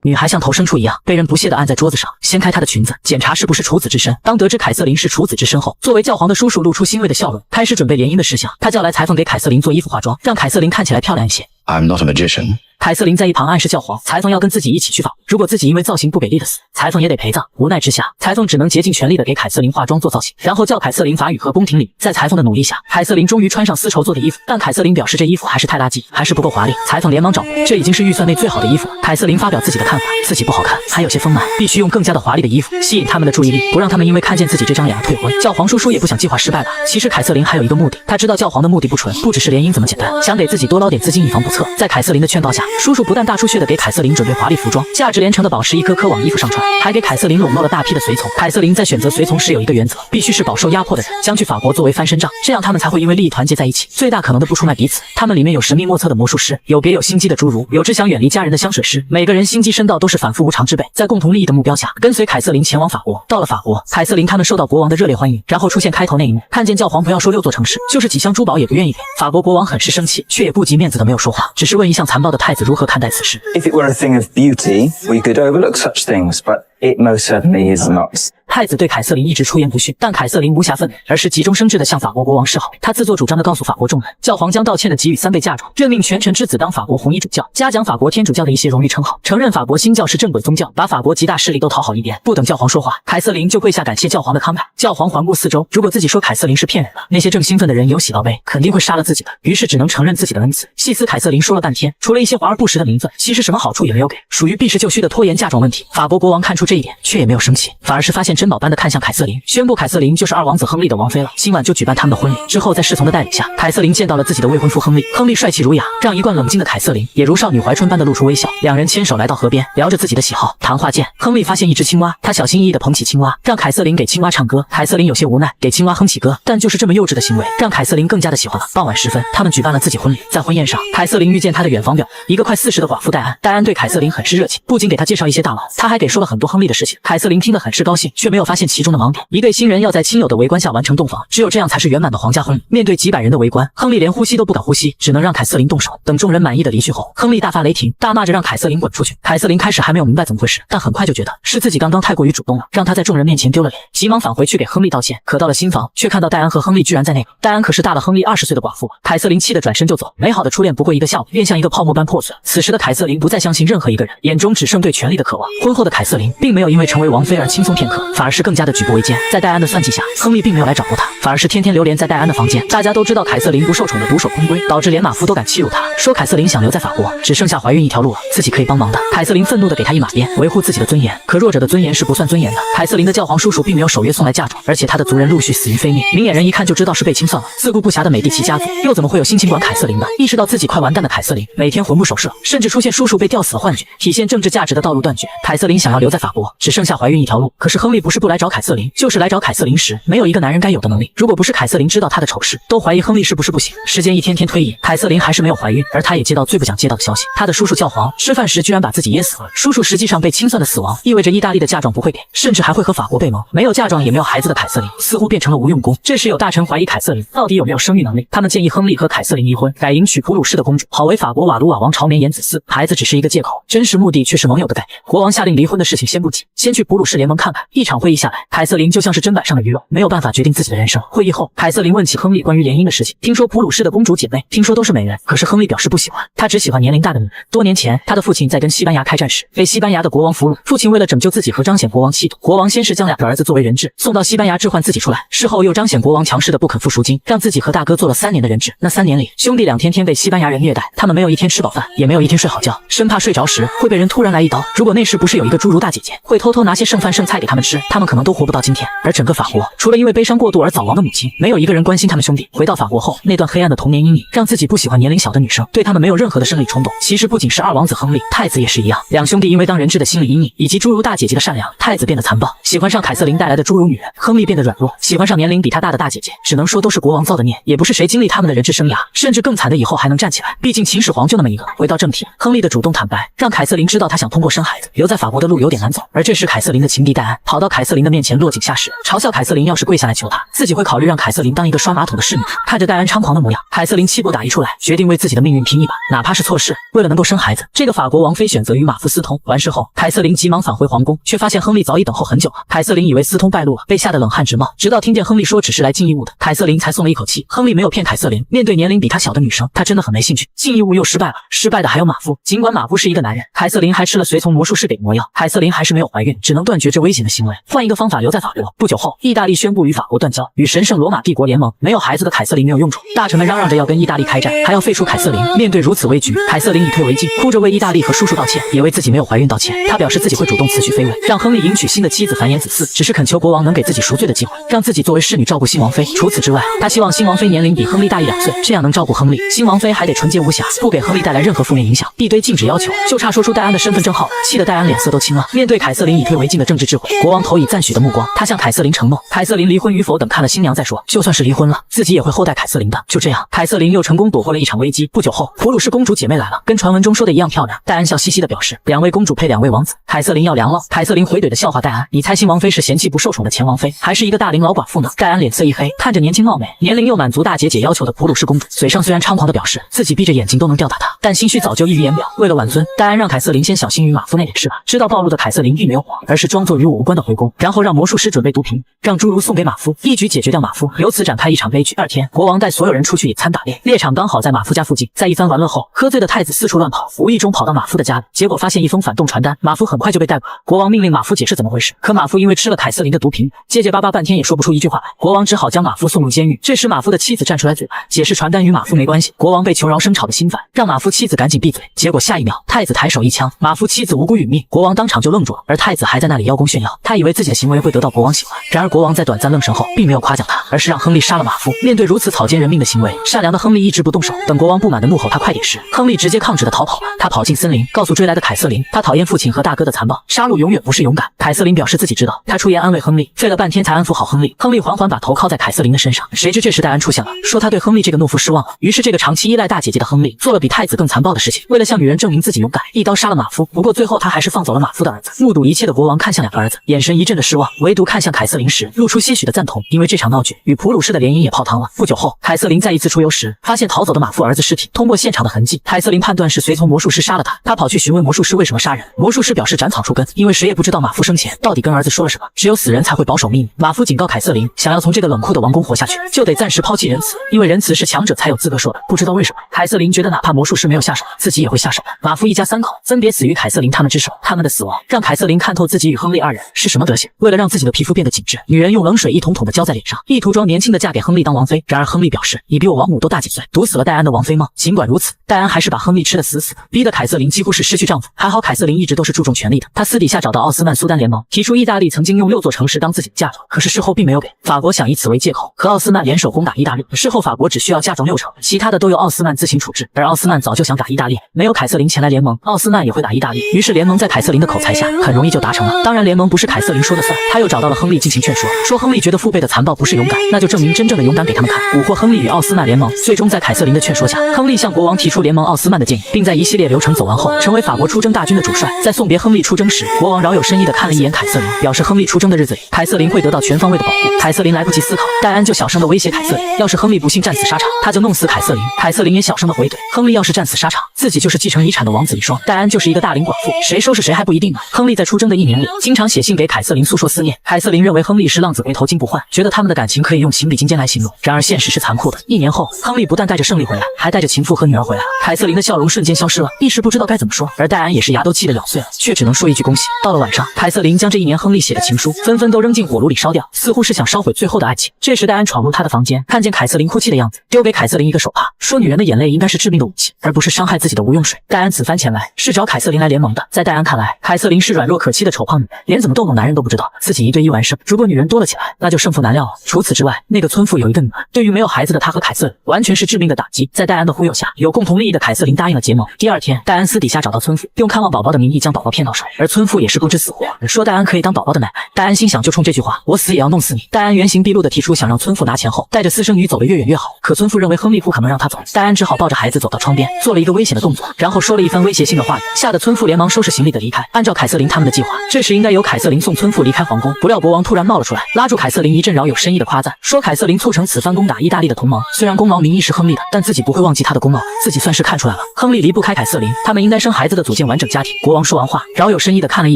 女孩像投牲畜一样被人不屑地按在桌子上，掀开她的裙子，检查是不是处子之身。当得知凯瑟琳是处子之身后，作为教皇的叔叔露出欣慰的笑容，开始准备联姻的事项。他叫来裁缝给凯瑟琳做衣服化妆，让凯瑟琳看起来漂亮一些。I'm not a magician. 凯瑟琳在一旁暗示教皇，裁缝要跟自己一起去法，如果自己因为造型不给力的死，裁缝也得陪葬。无奈之下，裁缝只能竭尽全力的给凯瑟琳化妆做造型，然后叫凯瑟琳法语和宫廷礼。在裁缝的努力下，凯瑟琳终于穿上丝绸做的衣服，但凯瑟琳表示这衣服还是太垃圾，还是不够华丽。裁缝连忙找补，这已经是预算内最好的衣服。凯瑟琳发表自己的看法，自己不好看，还有些丰满，必须用更加的华丽的衣服吸引他们的注意力，不让他们因为看见自己这张脸而退婚。教皇叔叔也不想计划失败吧？其实凯瑟琳还有一个目的，他知道教皇的目的不纯，不只是联姻这么简单，想给自己多捞点资金以防不测。在凯瑟琳的劝告下，叔叔不但大出血的给凯瑟琳准备华丽服装，价值连城的宝石一颗颗往衣服上穿，还给凯瑟琳笼络了大批的随从。凯瑟琳在选择随从时有一个原则，必须是饱受压迫的人，将去法国作为翻身仗，这样他们才会因为利益团结在一起，最大可能的不出卖彼此。他们里面有神秘莫测的魔术师，有别有心机的侏儒，有只想远离家人的香水师，每个人心机深到都是反复无常之辈。在共同利益的目标下，跟随凯瑟琳前往法国。到了法国，凯瑟琳他们受到国王的热烈欢迎，然后出现开头那一幕，看见教皇不要说6座城市，就是几箱珠宝也不愿意给。法国国王很是生气，却也不及面子的没有说话，只是问一向残暴的太子如何看待此事。 If it were a thing of beauty, we could overlook such things, but it most certainly is not. 太子对凯瑟琳一直出言不逊，但凯瑟琳无暇愤怒，而是急中生智地向法国国王示好。他自作主张地告诉法国众人，教皇将道歉地给予3倍嫁妆，任命权臣之子当法国红衣主教，嘉奖法国天主教的一些荣誉称号，承认法国新教是正轨宗教，把法国极大势力都讨好一边。不等教皇说话，凯瑟琳就跪下感谢教皇的慷慨。教皇环顾四周，如果自己说凯瑟琳是骗人的，那些正兴奋的人有喜到悲，肯定会杀了自己的，于是只能承认自己的恩赐。细思凯瑟琳说了半天，除了一些华而不实的名分，其实什么好处也没有给，属于避实就虚的拖延嫁妆问题。法国国王看出这一点，却也没有生气，反而是发现珍宝般的看向凯瑟琳，宣布凯瑟琳就是2王子亨利的王妃了。今晚就举办他们的婚礼。之后在侍从的带领下，凯瑟琳见到了自己的未婚夫亨利。亨利帅气儒雅，让一贯冷静的凯瑟琳也如少女怀春般的露出微笑。两人牵手来到河边，聊着自己的喜好。谈话间，亨利发现一只青蛙，他小心翼翼地捧起青蛙，让凯瑟琳给青蛙唱歌。凯瑟琳有些无奈，给青蛙哼起歌，但就是这么幼稚的行为，让凯瑟琳更加的喜欢了。傍晚时分，他们举办了自己婚礼。在婚宴上，凯瑟琳遇见她的远房表，一个快40的寡妇戴安。戴安对凯瑟琳很是热情，不仅给她介绍一些大佬，她还给说了很多亨利的事情。凯瑟琳听得很是高兴，却没有发现其中的盲点。一对新人要在亲友的围观下完成洞房，只有这样才是圆满的皇家婚礼。面对几百人的围观，亨利连呼吸都不敢呼吸，只能让凯瑟琳动手。等众人满意的离去后，亨利大发雷霆，大骂着让凯瑟琳滚出去。凯瑟琳开始还没有明白怎么回事，但很快就觉得是自己刚刚太过于主动了，让他在众人面前丢了脸，急忙返回去给亨利道歉。可到了新房，却看到戴安和亨利居然在那个。戴安可是大了亨利20岁的寡妇。凯瑟琳气得转身就走，美好的初恋不过一个下午，便像一个泡沫般破碎。此时的凯瑟琳不再相信任何一个人，眼中只剩对权力的渴望。婚后的凯瑟琳并没有因为成为王妃而轻松片刻，反而是更加的举步维艰。在戴安的算计下，亨利并没有来找过她，反而是天天流连在戴安的房间。大家都知道凯瑟琳不受宠的独守空闺，导致连马夫都敢欺辱她，说凯瑟琳想留在法国，只剩下怀孕一条路了，自己可以帮忙的。凯瑟琳愤怒地给她一马鞭，维护自己的尊严。可弱者的尊严是不算尊严的。凯瑟琳的教皇叔叔并没有守约送来嫁妆，而且他的族人陆续死于非命，明眼人一看就知道是被清算了。自顾不暇的美第奇家族又怎么会有心情管凯瑟琳呢？意识到自己快完蛋的凯瑟琳，每天魂不守舍，甚至出现叔叔被吊死的幻觉，体现政治价值的道路断绝。凯瑟琳想要留在法国，只剩下怀孕一条路。可是亨利不是不来找凯瑟琳，就是来找凯瑟琳时没有一个男人该有的能力。如果不是凯瑟琳知道他的丑事，都怀疑亨利是不是不行。时间一天天推移，凯瑟琳还是没有怀孕，而她也接到最不想接到的消息，她的叔叔教皇吃饭时居然把自己噎死了。叔叔实际上被清算的死亡，意味着意大利的嫁妆不会给，甚至还会和法国背盟。没有嫁妆也没有孩子的凯瑟琳，似乎变成了无用功。这时有大臣怀疑凯瑟琳到底有没有生育能力，他们建议亨利和凯瑟琳离婚，改迎娶普鲁士的公主，好为法国瓦卢瓦王朝绵延子嗣。孩子只是一个借口，真实目的却是盟友的概念。国王下令离婚的事情先不急，先去普鲁士联盟看看。一场会议下来，凯瑟琳就像是砧板上的鱼肉，没有办法决定自己的人生。会议后，凯瑟琳问起亨利关于联姻的事情，听说普鲁士的公主姐妹，听说都是美人，可是亨利表示不喜欢，他只喜欢年龄大的女人。多年前，他的父亲在跟西班牙开战时，被西班牙的国王俘虏。父亲为了拯救自己和彰显国王气度，国王先是将2个儿子作为人质送到西班牙置换自己出来，事后又彰显国王强势的不肯付赎金，让自己和大哥做了3年的人质。那3年里，兄弟俩天天被西班牙人虐待，他们没有一天吃饱饭，也没有一天睡好觉，生怕睡着时会被人突然来一刀。如果那时不是有一个侏儒大姐姐会偷偷拿些剩饭剩菜给他们吃，他们可能都活不到今天。而整个法国，除了因为悲伤过度而早亡的母亲，没有一个人关心他们兄弟。回到法国后，那段黑暗的童年阴影让自己不喜欢年龄小的女生，对他们没有任何的生理冲动。其实不仅是2王子亨利，太子也是一样。2兄弟因为当人质的心理阴影，以及侏儒大姐姐的善良，太子变得残暴，喜欢上凯瑟琳带来的侏儒女人；亨利变得软弱，喜欢上年龄比他大的大姐姐。只能说都是国王造的孽，也不是谁经历他们的人质生涯，甚至更惨的以后还能站起来。毕竟秦始皇就那么一个。回到正题，亨利的主动坦白让凯瑟琳知道他想通过生孩子留在法国的路有点难走。而这时凯瑟琳的情敌戴安跑到凯凯瑟琳的面前落井下石，嘲笑凯瑟琳要是跪下来求他，自己会考虑让凯瑟琳当一个刷马桶的侍女。看着戴安猖狂的模样，凯瑟琳气不打一处来，决定为自己的命运拼一把，哪怕是错事，为了能够生孩子。这个法国王妃选择与马夫私通。完事后，凯瑟琳急忙返回皇宫，却发现亨利早已等候很久了。凯瑟琳以为私通败露了，被吓得冷汗直冒，直到听见亨利说只是来尽义务的，凯瑟琳才松了一口气。亨利没有骗凯瑟琳，面对年龄比她小的女生，他真的很没兴趣。尽义务又失败了，失败的还有马夫。尽管马夫是一个男人，凯瑟琳还吃了随从魔术师给魔药，凯瑟琳还是没有怀孕，只能断绝这危险的行为，换一个方法留在法国。不久后，意大利宣布与法国断交，与神圣罗马帝国联盟。没有孩子的凯瑟琳没有用处，大臣们嚷嚷着要跟意大利开战，还要废除凯瑟琳。面对如此危局，凯瑟琳以退为进，哭着为意大利和叔叔道歉，也为自己没有怀孕道歉。她表示自己会主动辞去妃位，让亨利迎娶新的妻子繁衍子嗣，只是恳求国王能给自己赎罪的机会，让自己作为侍女照顾新王妃。除此之外，她希望新王妃年龄比亨利大1-2岁，这样能照顾亨利。新王妃还得纯洁无瑕，不给亨利带来任何负面影响。一堆禁止要求，就差说出戴安的身份证号了，气得戴安脸色都青了。面对凯瑟琳以退为进的政治智慧，国王投以赞许的目光。他向凯瑟琳承诺，凯瑟琳离婚与否等看了新娘再说，就算是离婚了，自己也会厚待凯瑟琳的。就这样，凯瑟琳又成功躲过了一场危机。不久后，普鲁士公主姐妹来了，跟传闻中说的一样漂亮。戴安笑嘻嘻地表示，2位公主配2位王子，凯瑟琳要凉了。凯瑟琳回怼的笑话戴安，你猜新王妃是嫌弃不受宠的前王妃，还是一个大龄老寡妇呢？戴安脸色一黑，看着年轻貌美、年龄又满足大姐姐要求的普鲁士公主，嘴上虽然猖狂地表示自己闭着眼睛都能吊打她，但心虚早就溢于言表。为了挽尊，戴安让凯瑟琳先小心与马夫那点事吧。知道暴露的凯瑟琳并没有火，而是装作与我无关的回宫，然后让魔术师准备毒品，让侏儒送给马夫，一举解决掉马夫，由此展开一场悲剧。第二天，国王带所有人出去野餐打猎，猎场刚好在马夫家附近。在一番玩乐后，喝醉的太子四处乱跑，无意中跑到马夫的家里，结果发现一封反动传单，马夫很快就被逮捕了。国王命令马夫解释怎么回事，可马夫因为吃了凯瑟琳的毒品，结结巴巴半天也说不出一句话来。国王只好将马夫送入监狱。这时马夫的妻子站出来嘴巴，解释传单与马夫没关系。国王被求饶生吵得心烦，让马夫妻子赶紧闭嘴。结果下一秒，太子抬手一枪，马夫妻子无辜殒命。国王当场就愣住了，而太子还在那里邀功炫耀，他以为自己的行为会得到国王喜欢。然而国王在短暂愣神后，并没有夸奖他，而是让亨利杀了马夫。面对如此草菅人命的行为，善良的亨利一直不动手。等国王不满的怒吼他快点时，亨利直接抗旨的逃跑了。他跑进森林，告诉追来的凯瑟琳，他讨厌父亲和大哥的残暴，杀戮永远不是勇敢。凯瑟琳表示自己知道，他出言安慰亨利，费了半天才安抚好亨利。亨利缓缓把头靠在凯瑟琳的身上，谁知这时戴安出现了，说他对亨利这个懦夫失望了。于是这个长期依赖大姐姐的亨利，做了比太子更残暴的事情，为了向女人证明自己勇敢，一刀杀了马夫。不过最后他还是放走了马夫的儿子。目睹一切的国王看向2个儿子，眼神一阵的失望，唯独看向凯瑟琳时，露出些许的赞同，因为这场闹剧与普鲁士的联姻也泡汤了。不久后，凯瑟琳再一次出游时，发现逃走的马夫儿子尸体。通过现场的痕迹，凯瑟琳判断是随从魔术师杀了他。他跑去询问魔术师为什么杀人，魔术师表示斩草除根，因为谁也不知道马夫生前到底跟儿子说了什么，只有死人才会保守秘密。马夫警告凯瑟琳，想要从这个冷酷的王宫活下去，就得暂时抛弃仁慈，因为仁慈是强者才有资格说的。不知道为什么，凯瑟琳觉得哪怕魔术师没有下手，自己也会下手。马夫一家3口分别死于凯瑟琳他们之手，他们的死亡让凯瑟琳看透自己与亨利2人是什么德行。为了让自己的皮肤变得紧致，女人用冷水一桶桶的浇在脸上，意图装年轻的嫁给亨利当王妃。然而亨利表示，你比我王母都大几岁，毒死了戴安的王妃梦。尽管如此，戴安还是把亨利吃得死死的，逼得凯瑟琳几乎是失去丈夫。还好凯瑟琳一直都是注重权力的，她私底下找到奥斯曼苏丹联盟，提出意大利曾经用6座城市当自己的嫁妆，可是事后并没有给。法国想以此为借口和奥斯曼联手攻打意大利，事后法国只需要嫁妆6城，其他的都由奥斯曼自行处置。而奥斯曼早就想打意大利，没有凯瑟琳前来联盟，奥斯曼也会打意大利。于是联盟在凯瑟琳的口才下，很容易就达成了。当然联盟不是凯瑟琳说的算，他又找到了亨利进行劝说，说亨利觉得父辈的残暴不是勇敢，那就证明真正的勇敢给他们看，蛊惑亨利与奥斯曼联盟。最终在凯瑟琳的劝说下，亨利向国王提出联盟奥斯曼的建议，并在一系列流程走完后，成为法国出征大军的主帅。在送别亨利出征时，国王饶有深意地看了一眼凯瑟琳，表示亨利出征的日子里，凯瑟琳会得到全方位的保护。凯瑟琳来不及思考，戴安就小声地威胁凯瑟琳，要是亨利不幸战死沙场，他就弄死凯瑟琳。凯瑟琳也小声地回怼，亨利要是战死沙场，自己就是继承遗产的王子一双，戴安就是一个大龄寡妇，谁收拾谁还不一定呢。亨利在出征的1年里，经常写信给凯瑟琳诉说思念。凯瑟琳认为亨利是浪子回头金不换，觉得他们的感情可以用情比金坚来形容。然而现实是残酷的，1年后，亨利不但带着胜利回来，还带着情妇和女儿回来。凯瑟琳的笑容瞬间消失了，一时不知道该怎么说。而戴安也是牙都气得咬碎了，却只能说一句恭喜。到了晚上，凯瑟琳将这1年亨利写的情书纷纷都扔进火炉里烧掉，似乎是想烧毁最后的爱情。这时戴安闯入他的房间，看见凯瑟琳哭泣的样子，丢给凯瑟琳一个手帕，说女人的眼泪应该是致命的武器，而不是伤害自己的无用水。戴安此番前来是找凯瑟琳来联盟的，在戴安看来，凯瑟琳是软弱可欺的丑胖女人，连怎么逗弄男人都不知道，自己1对1完胜，如果女人多了起来，那就胜负难料了。除此之外，那个村妇有一个女儿，对于没有孩子的他和凯瑟琳完全是致命的打击。在戴安的忽悠下，有共同利益的凯瑟琳答应了结盟。第2天，戴安私底下找到村妇，用看望宝宝的名义将宝宝骗到手，而村妇也是不知死活，说戴安可以当宝宝的奶奶。戴安心想，就冲这句话，我死也要弄死你。戴安原形毕露地提出想让村妇拿钱后，带着私生女走得越远越好。可村妇认为亨利不可能让他走，戴安只好抱着孩子走到窗边，做了一个危险的动作，然后说了一番威胁性的话语，吓得村妇连忙收拾行李的离开。按照凯瑟琳他们的计划，这时应该由凯瑟琳送村妇离开皇宫，不料国王突然冒了出来，拉住凯瑟琳一阵饶有深意的夸赞，说凯瑟琳促成此番攻打意大利的同盟，虽然功劳名义是亨利的，但自己不会忘记他的功劳，自己算是看出来了，亨利离不开凯瑟琳，他们应该生孩子的组建完整家庭。国王说完话，饶有深意的看了一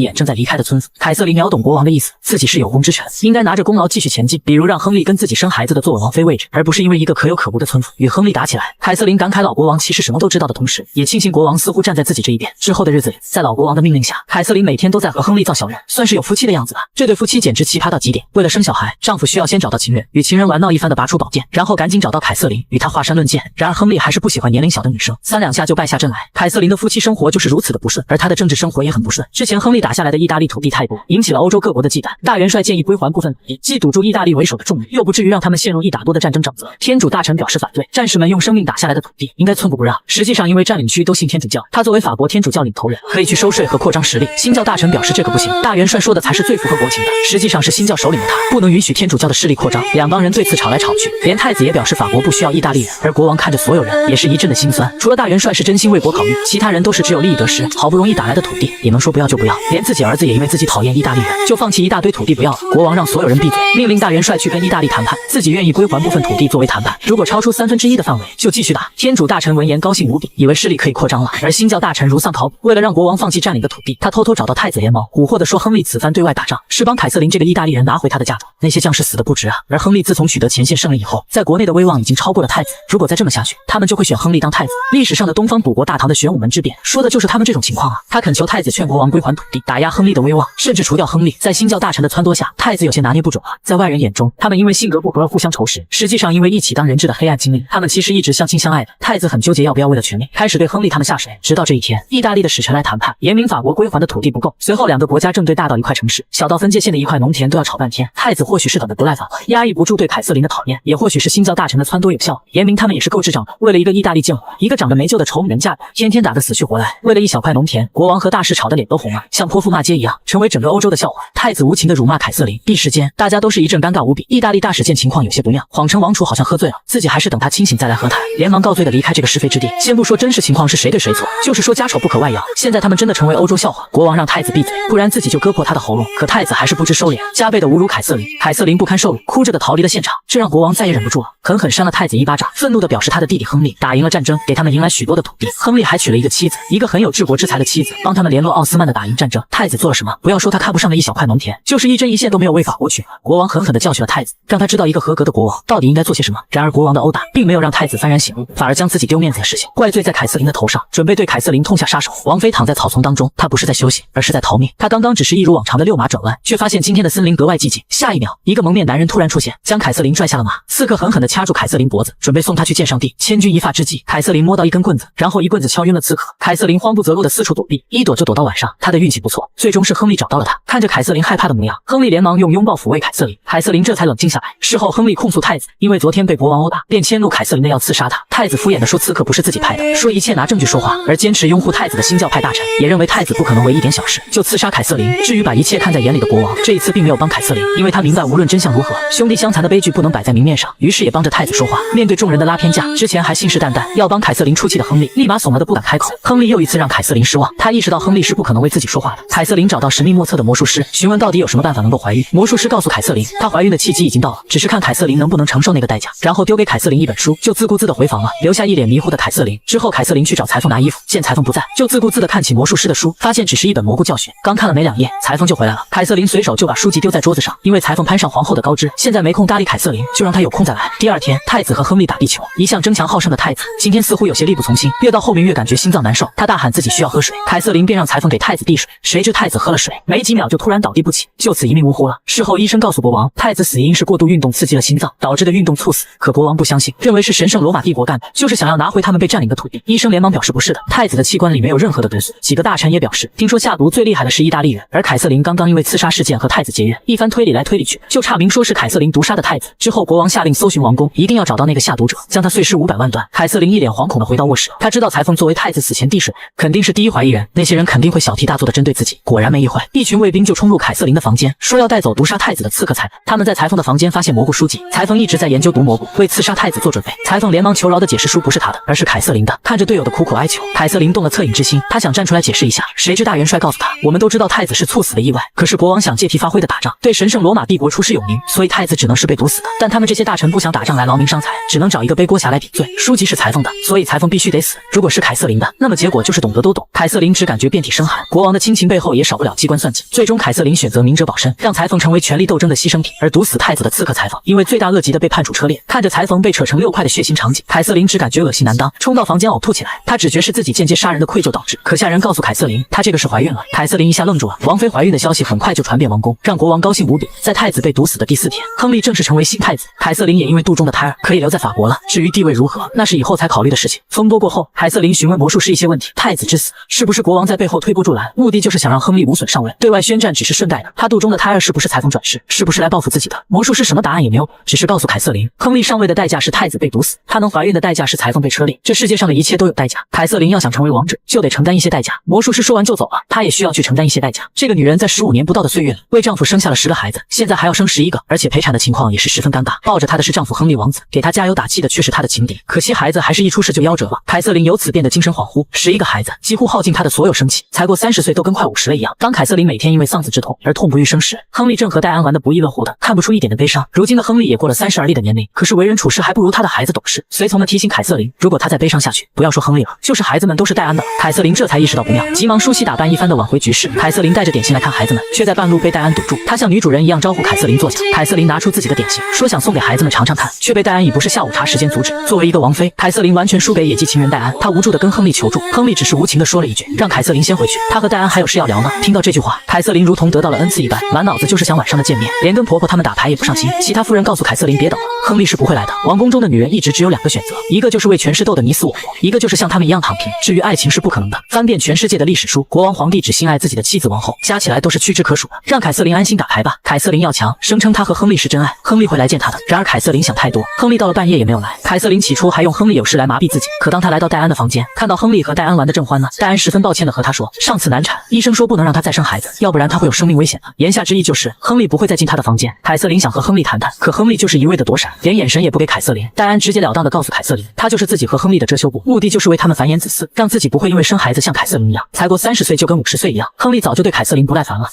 眼正在离开的村妇，凯瑟琳秒懂国王的意思，自己是有功之臣，应该拿着功劳继续前进，比如让亨利跟自己生孩子的坐稳王妃位置，而不是因为一个可有可无的村妇与亨利打起来。凯瑟琳感慨老国王其实什么都知道的同时，也庆幸国王似乎站在自己这一边。之后的日子里，在老国王的命令下，凯瑟琳每天都在和亨利造小人，算是有夫妻的样子吧。这对夫妻简直奇葩到极点，为了生小孩，丈夫需要先找到情人，与情人玩闹一番的拔出宝剑，然后赶紧找到凯瑟琳与她华山论剑。然而亨利还是不喜欢年龄小的女生，三两下就败下阵来。凯瑟琳的夫妻生活就是如此的不顺，而她的政治生活也很不顺。之前亨利打下来的意大利土地太多，引起了欧洲各国的忌惮。大元帅建议归还部分土地，既堵住意大利为首的重旅，又不至于让他们陷入一打多的战争沼泽。天主大臣表示反对，战士们用生命打下来的土地应该寸步不让。实际上因为占领区都信天主教，他作为法国天主教领头人，可以去收税和扩张实力。新教大臣表示这个不行，大元帅说的才是最符合国情的。实际上是新教首领的他不能允许天主教的势力扩张，两帮人对此吵来吵去，连太子也表示法国不需要意大利人。而国王看着所有人也是一阵的心酸，除了大元帅是真心为国考虑，其他人都是只有利益得失，好不容易打来的土地也能说不要就不要，连自己儿子也因为自己讨厌意大利人就放弃一大堆土地不要了。国王让所有人闭嘴，命令大元帅去跟意大利谈判，自己愿意归还部分土地作为谈判，如果超出1/3的范围就继续打。天主大臣闻言高兴无比，以为势力可以扩张了，而新教大臣如丧考妣，为了让国王放弃占领的土地，他偷偷找到太子联盟，蛊惑地说亨利此番对外打仗是帮凯瑟琳这个意大利人拿回他的嫁妆，那些将士死得不值啊。而亨利自从取得前线胜利以后，在国内的威望已经超过了太子，如果再这么下去，他们就会选亨利当太子。历史上的东方补国大唐的玄武门之变说的就是他们这种情况啊。他恳求太子劝国王归还土地，打压亨利的威望，甚至除掉亨利。在新教大臣的撺掇下，太子有些拿捏不准了。在外人眼中，他们因为性格不合而互相仇视，实际上因为一起当人质的黑暗经历，他们其实一直相亲相爱的。太子很纠结要不要为了权力开始对亨利他们下水，直到这一天，意大利的使臣来谈判，言明法国归还的土地不够。随后两个国家正对大到一块城市，小到分界线的一块农田都要吵半天。太子或许是等得不耐烦了，压抑不住对凯瑟琳的讨厌，也或许是新教大臣的撺掇有效，言明他们也是够智障的。为了一个意大利贱货，一个长得没救的丑女人嫁，天天打得死去活来。为了一小块农田，国王和大使吵得脸都红了，像泼妇骂街一样，成为整个欧洲的笑话。太子无情地辱骂凯瑟琳，一时间大家都是一阵尴尬无比。意大利大使见情况有些不妙，谎称王储好像喝醉了，自己还是等他清醒再来和谈，连忙告罪地离开这个是非之地。先不说真实情况是谁对谁错，就是说家丑不可外扬，现在他们真的成为欧洲笑话。国王让太子闭嘴，不然自己就割破他的喉咙。可太子还是不知收敛，加倍地侮辱凯瑟琳。凯瑟琳不堪受辱，哭着的逃离了现场，这让国王再也忍不住了，狠狠扇了太子一巴掌，愤怒地表示他的弟弟亨利打赢了战争，给他们迎来许多的土地。亨利还娶了一个妻子，一个很有治国之才的妻子，帮他们联络奥斯曼的打赢战争。太子做了什么？不要说他看不上的一小块农田，就是一针一线都没有为法国取。国王狠狠地教训了太子，让他知道一个合格的国王到底应该做些什么。然而国王的殴打并没有让太子幡然醒悟，反而将自己丢面子的事情怪罪在凯瑟琳的头上，准备对凯瑟琳痛下杀手。王妃躺在草丛当中，她不是在休息，而是在逃命。她刚刚只是一如往常的遛马转弯，却发现今天的森林格外寂静。下一秒，一个蒙面男人突然出现，将凯瑟琳拽下了马。刺客狠狠地掐住凯瑟琳脖子，准备送她去见上帝。千钧一发之际，凯瑟琳摸到一根棍子，然后一棍子敲晕了刺客。凯瑟琳慌不择路的四处躲避，一躲就躲到晚上。她的运气不错，最终是亨利找到了她。看着凯瑟琳害怕的模样，亨利连忙用拥抱抚慰凯瑟琳，凯瑟琳这才冷静下来。事后，亨利控诉太子，因为昨天被国王殴打，便迁怒凯瑟琳的要刺杀他。太子敷衍地说刺客不是自己派的，说一切拿证据说话。而坚持拥护太子的新教派大臣也认为太子不可能为一点小事就刺杀凯瑟琳。至于把一切看在眼里的国王，这一次并没有帮凯瑟琳，因为他明白无论真相如何，兄弟相残的悲剧不能摆在明面上，于是也帮着太子说话。面对众人的拉偏架，之前还信誓旦旦要帮凯瑟琳出气的亨利，立马怂了的不敢开口。亨利又一次让凯瑟琳失望，他意识到亨利是不可能为自己说话的。凯瑟琳找到神秘莫测的魔术师，询问到底有什么办法能够怀孕。魔术师告诉凯瑟琳，她怀孕的契机已经到了，只是看凯瑟琳能不能承受那个代价。然后丢给凯瑟琳一本书，就自顾自的回房了，留下一脸迷糊的凯瑟琳。之后凯瑟琳去找裁缝拿衣服，见裁缝不在，就自顾自的看起魔术师的书，发现只是一本蘑菇教学。刚看了没2页，裁缝就回来了。凯瑟琳随手就把书籍丢在桌子上，因为裁缝攀上皇后的高枝，现在没空搭理凯瑟琳，就让她有空再来。第二天，太子和亨利打地球，一向争强好胜的太子今天似乎有些力不从心，越到后面越感觉心脏难受，他大喊自己需要喝水，凯瑟琳便让裁缝给太子递水，谁知太子喝了水，没几秒就突然倒地不起，就此一命呜呼了。事后医生告诉国王，太子死因是过度运动刺激了心脏，导致的运动猝死。可国王不相信，认为是神圣罗马帝国干的，就是想要拿回他们被占领的土地。医生连忙表示不是的，太子的器官里没有任何的毒素。几个大臣也表示，听说下毒最厉害的是意大利人，而凯瑟琳刚刚因为刺杀事件和太子结怨，一番推理来推理去，就差明说是凯瑟琳毒杀的太子。之后国王下令搜寻王宫，一定要找到那个下毒者，将他碎尸500万段。凯瑟琳一脸惶恐地回到卧室，他知道裁缝作为太子死前递水，肯定是第一怀疑人，那些人肯定会小题大做的针对自己。果然没一会一群卫兵就冲入凯瑟琳的房间，说要带走毒杀太子的刺客裁缝。他们在裁缝的房间发现蘑菇书籍，裁缝一直在研究毒蘑菇，为刺杀太子做准备。裁缝连忙求饶的解释书不是他的，而是凯瑟琳的。看着队友的苦苦哀求，凯瑟琳动了恻隐之心，他想站出来解释一下。谁知大元帅告诉他，我们都知道太子是猝死的意外，可是国王想借题发挥的打仗，对神圣罗马帝国出师有名，所以太子只能是被毒死的。但他们这些大臣不想打仗来劳民伤财，只能找一个背锅侠来顶罪。书籍是裁缝的，所以裁缝必须得死。如果是凯瑟琳的，那么结果就是懂得都懂。凯瑟琳只感觉遍体生寒，国王的亲情背后也少不了机关算计。最终凯瑟琳选择明哲保身，让裁缝成为权力斗争的牺牲品，而毒死太子的刺客裁缝因为罪大恶极的被判处车裂。看着裁缝被扯成6块的血腥场景，凯瑟琳只感觉恶心难当，冲到房间呕吐起来。她只觉是自己间接杀人的愧疚导致。可下人告诉凯瑟琳，她这个是怀孕了。凯瑟琳一下愣住了，王妃怀孕的消息很快就传遍王宫，让国王高兴无比。在太子被毒死的第4天，亨利正式成为新太子，凯瑟琳也因为肚中的胎儿可以留在法国了。至于地位如何，那是以后才考虑的事情。风波过后，凯瑟琳询问魔术师一些问题，太子之死是不是国王在背后推波助澜，目的就是想让亨利无损上位，对外宣战只是顺带的。他肚中的胎儿是不是裁缝转世，是不是来报复自己的？魔术师什么答案也没有，只是告诉凯瑟琳，亨利上位的代价是太子被毒死，他能怀孕的代价是裁缝被车裂。这世界上的一切都有代价，凯瑟琳要想成为王者，就得承担一些代价。魔术师说完就走了，他也需要去承担一些代价。这个女人在15年不到的岁月里，为丈夫生下了10个孩子，现在还要生11个，而且陪产的情况也是十分尴尬。抱着她的是丈夫亨利王子，给她加油打气的却是她的情敌。可惜孩子还是一出世就夭折了，凯瑟琳由此变得精神恍惚，11个孩子几乎耗尽她的所有生气，才过30岁都跟快50了一样。当凯瑟琳每天因为丧子之痛而痛不欲生时，亨利正和戴安玩得不亦乐乎的，看不出一点的悲伤。如今的亨利也过了30而立的年龄，可是为人处事还不如他的孩子懂事。随从们提醒凯瑟琳，如果她再悲伤下去，不要说亨利了，就是孩子们都是戴安的。凯瑟琳这才意识到不妙，急忙梳洗打扮一番的挽回局势。凯瑟琳带着点心来看孩子们，却在半路被戴安堵住。她像女主人一样招呼凯瑟琳坐下，凯瑟琳拿出自己的点心，说想送给孩子们尝尝看，却被戴安以不是下午茶时间阻止。作为一个王妃，凯瑟琳完全输给野鸡情缘戴安，她无助的跟亨利求助，亨利只是无情的说了一句，让凯瑟琳先回去，他和戴安还有事要聊呢。听到这句话，凯瑟琳如同得到了恩赐一般，满脑子就是想晚上的见面，连跟婆婆他们打牌也不上心。其他夫人告诉凯瑟琳别等了，亨利是不会来的。王宫中的女人一直只有2个选择，一个就是为权势斗得你死我活，一个就是像他们一样躺平。至于爱情是不可能的。翻遍全世界的历史书，国王皇帝只心爱自己的妻子王后，加起来都是屈指可数的。让凯瑟琳安心打牌吧。凯瑟琳要强，声称她和亨利是真爱，亨利会来见她的。然而凯瑟琳想太多，亨利到了半夜也没有来。凯瑟琳起初还用亨利有事来麻痹自己，可当她来到戴安的房间，看到亨利和戴安玩得正欢呢，戴安十分抱歉的和他说，上次难产，医生说不能让她再生孩子，要不然她会有生命危险的。言下之意就是亨利不会再进她的房间。凯瑟琳想和亨利谈谈，可亨利就是一味的躲闪，连眼神也不给凯瑟琳。戴安直截了当的告诉凯瑟琳，他就是自己和亨利的遮羞布，目的就是为他们繁衍子嗣，让自己不会因为生孩子像凯瑟琳一样，才过30岁就跟50岁一样。亨利早就对凯瑟琳不耐烦了。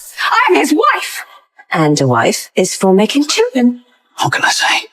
I'm his wife, and a wife is for making children. What can I say?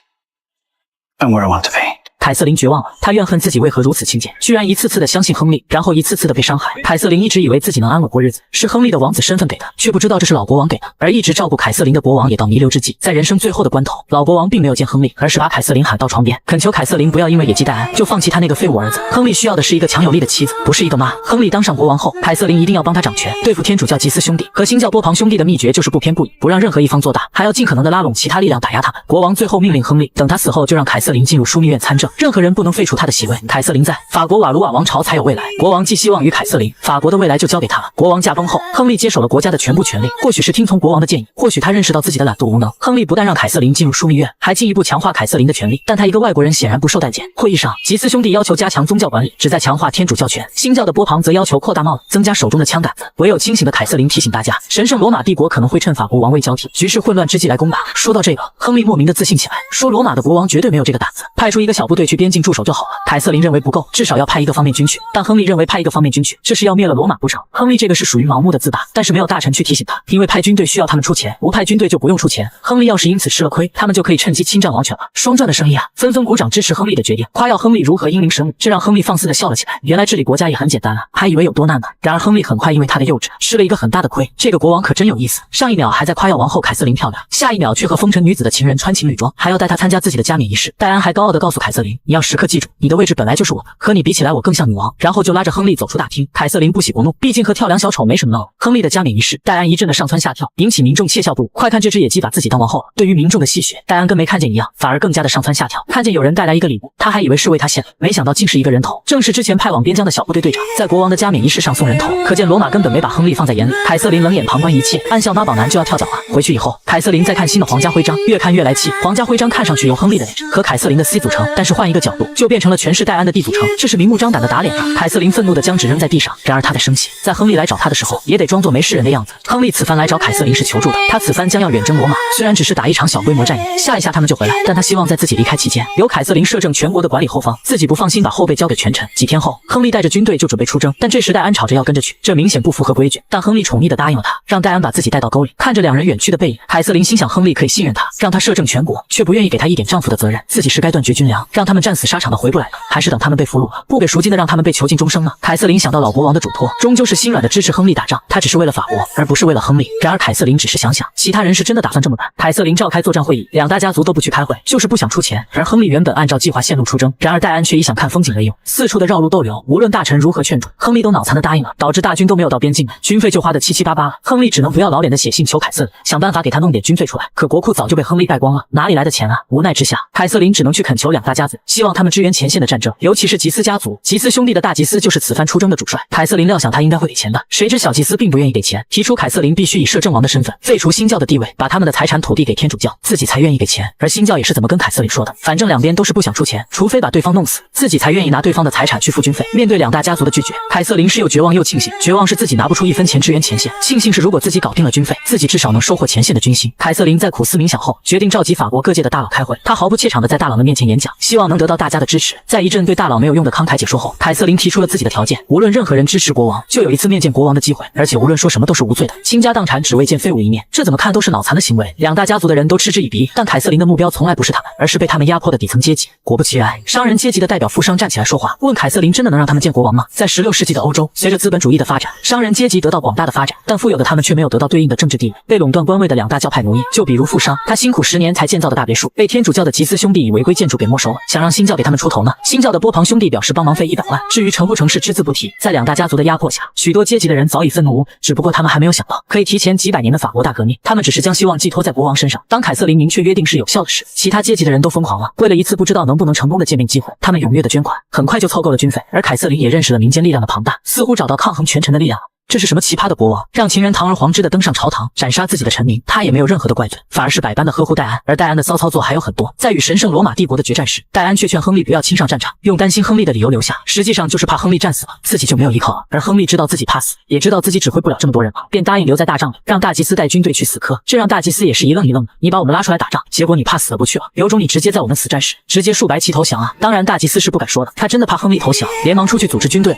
I'm where I want to be. 凯瑟琳绝望了，她怨恨自己为何如此轻贱，居然一次次的相信亨利，然后一次次的被伤害。凯瑟琳一直以为自己能安稳过日子，是亨利的王子身份给的，却不知道这是老国王给的。而一直照顾凯瑟琳的国王也到弥留之际，在人生最后的关头，老国王并没有见亨利，而是把凯瑟琳喊到床边，恳求凯瑟琳不要因为野鸡戴安就放弃他那个废物儿子。亨利需要的是一个强有力的妻子，不是一个妈。亨利当上国王后，凯瑟琳一定要帮他掌权，对付天主教吉斯兄弟和新教波旁兄弟的秘诀就是不偏不倚，不让任何一方做大，还要尽可能的拉拢其他力量打压他们。国王最后命令亨利，等他死后就让凯瑟琳进入枢密院参政，任何人不能废除他的席位。凯瑟琳在，法国瓦卢瓦王朝才有未来。国王寄希望于凯瑟琳，法国的未来就交给他了。国王驾崩后，亨利接手了国家的全部权力，或许是听从国王的建议，或许他认识到自己的懒惰无能。亨利不但让凯瑟琳进入枢密院，还进一步强化凯瑟琳的权力，但他一个外国人显然不受待见。会议上，吉斯兄弟要求加强宗教管理，旨在强化天主教权；新教的波旁则要求扩大帽子，增加手中的枪杆子。唯有清醒的凯瑟琳提醒大家，神圣罗马帝国可能会趁法国王位交替、局势混乱之际来攻打。说到这个，亨利莫名的自信起来，说罗马的国王绝对没有这个胆子，派出一个小部队去边境驻守就好了。凯瑟琳认为不够，至少要派一个方面军去，但亨利认为派一个方面军去，这是要灭了罗马不成？亨利这个是属于盲目的自大，但是没有大臣去提醒他，因为派军队需要他们出钱，不派军队就不用出钱。亨利要是因此吃了亏，他们就可以趁机侵占王权了，双赚的生意啊！纷纷鼓掌支持亨利的决定，夸耀亨利如何英明神武，这让亨利放肆的笑了起来。原来治理国家也很简单啊，还以为有多难呢。然而亨利很快因为他的幼稚吃了一个很大的亏。这个国王可真有意思，上一秒还在夸耀王后凯瑟琳漂亮，下一秒却和风尘女子的情人穿情侣装，还要带她参加自己的加冕仪式。戴安还高傲地告诉凯瑟琳，你要时刻记住，你的位置本来就是我的，和你比起来我更像女王。然后就拉着亨利走出大厅。凯瑟琳不喜不怒，毕竟和跳梁小丑没什么呢。亨利的加冕仪式，戴安一阵的上蹿下跳，引起民众窃笑不已。快看这只野鸡把自己当王后了。对于民众的戏谑，戴安跟没看见一样，反而更加的上蹿下跳。看见有人带来一个礼物，他还以为是为他献的，没想到竟是一个人头，正是之前派往边疆的小部队队长，在国王的加冕仪式上送人头，可见罗马根本没把亨利放在眼里。凯瑟琳冷眼旁观一切，暗笑妈宝男就要跳脚了。回去以后，凯瑟琳再看新的皇家徽章，越看越来气。皇家徽章看上去由亨利的脸和凯瑟琳的 C 组成，但是换一个角度，就变成了全是戴安的地组成，这是明目张胆的打脸啊！凯瑟琳愤怒地将纸扔在地上，然而她在生气，在亨利来找她的时候，也得装作没事人的样子。亨利此番来找凯瑟琳是求助的，他此番将要远征罗马，虽然只是打一场小规模战役，吓一吓他们就回来，但他希望在自己离开期间，由凯瑟琳摄政全国的管理后方，自己不放心把后背交给权臣。几天后，亨利带着军队就准备出征，但这时戴安吵着要跟着去，这明显不符合规矩，但亨利宠溺地答应了他，让戴安把自己带到沟里。看着两人远去的背影，凯瑟琳心想亨利可以信任他，让他摄政全国，却不愿意给他一点丈夫的责任，自己是该断绝军粮，让他们战死沙场的回不来呢，还是等他们被俘虏了，不给赎金的让他们被囚禁终生呢？凯瑟琳想到老国王的嘱托，终究是心软的支持亨利打仗，他只是为了法国，而不是为了亨利。然而凯瑟琳只是想想，其他人是真的打算这么办。凯瑟琳召开作战会议，两大家族都不去开会，就是不想出钱。而亨利原本按照计划线路出征，然而戴安却以想看风景为由，四处的绕路逗留，无论大臣如何劝阻，亨利都脑残的答应了，导致大军都没有到边境，军费就花得七七八八了。亨利只能不要老脸的写信求凯瑟琳，想办法给他弄点军费出来，可国库早就被亨利败光了，哪里来的钱啊？无奈之下，凯瑟琳只能去恳求两大家子，希望他们支援前线的战争，尤其是吉斯家族。吉斯兄弟的大吉斯就是此番出征的主帅，凯瑟琳料想他应该会给钱的，谁知小吉斯并不愿意给钱，提出凯瑟琳必须以摄政王的身份废除新教的地位，把他们的财产土地给天主教，自己才愿意给钱。而新教也是怎么跟凯瑟琳说的，反正两边都是不想出钱，除非把对方弄死，自己才愿意拿对方的财产去付军费。面对两大家族的拒绝，凯瑟琳是又绝望又庆幸，绝望是自己拿不出一分钱支援前线，庆幸是如果自己搞定了军费，自己至少能收获前线的军心。凯瑟琳在苦思冥想后，决定召集法国各界的大佬开会，她毫不怯场地在大佬们面前演讲，希望能得到大家的支持。在一阵对大佬没有用的慷慨解说后，凯瑟琳提出了自己的条件，无论任何人支持国王，就有一次面见国王的机会，而且无论说什么都是无罪的，倾家荡产只为见废物一面，这怎么看都是脑残的行为。两大家族的人都嗤之以鼻，但凯瑟琳的目标从来不是他们，而是被他们压迫的底层阶级。果不其然，商人阶级的代表富商站起来说话，问凯瑟琳真的能让他们见国王吗？在16世纪的欧洲，随着资本主义的发展，商人阶级得到广大的发展，但富有的他们却没有得到对应的政治地位，被垄断官位的两大教派奴役。就比如富商，他辛苦10年才建造的大别墅，被天主教的吉斯兄弟以违规建筑给没收了，想让新教给他们出头呢。新教的波旁兄弟表示帮忙费100万，至于成不成事只字不提。在两大家族的压迫下，许多阶级的人早已愤怒无，只不过他们还没有想到可以提前几百年的法国大革命，他们只是将希望寄托在国王身上。当凯瑟琳明确约定是有效的时，其他阶级的人都疯狂了，为了一次不知道能不能成功的见面机会，他们踊跃的捐款，很快就凑够了军费。而凯瑟琳也认识了民间力量的庞大，似乎找到抗衡权臣的力量了。这是什么奇葩的国王，让情人堂而皇之的登上朝堂，斩杀自己的臣民？他也没有任何的怪罪，反而是百般的呵护戴安。而戴安的骚操作还有很多，在与神圣罗马帝国的决战时，戴安却劝亨利不要亲上战场，用担心亨利的理由留下，实际上就是怕亨利战死了，自己就没有依靠了。而亨利知道自己怕死，也知道自己指挥不了这么多人了，便答应留在大帐里，让大祭司带军队去死磕。这让大祭司也是一愣一愣的，你把我们拉出来打仗，结果你怕死了不去了，有种你直接在我们死战时直接竖白旗投降啊！当然大祭司是不敢说的，他真的怕亨利投降，连忙出去组织军队。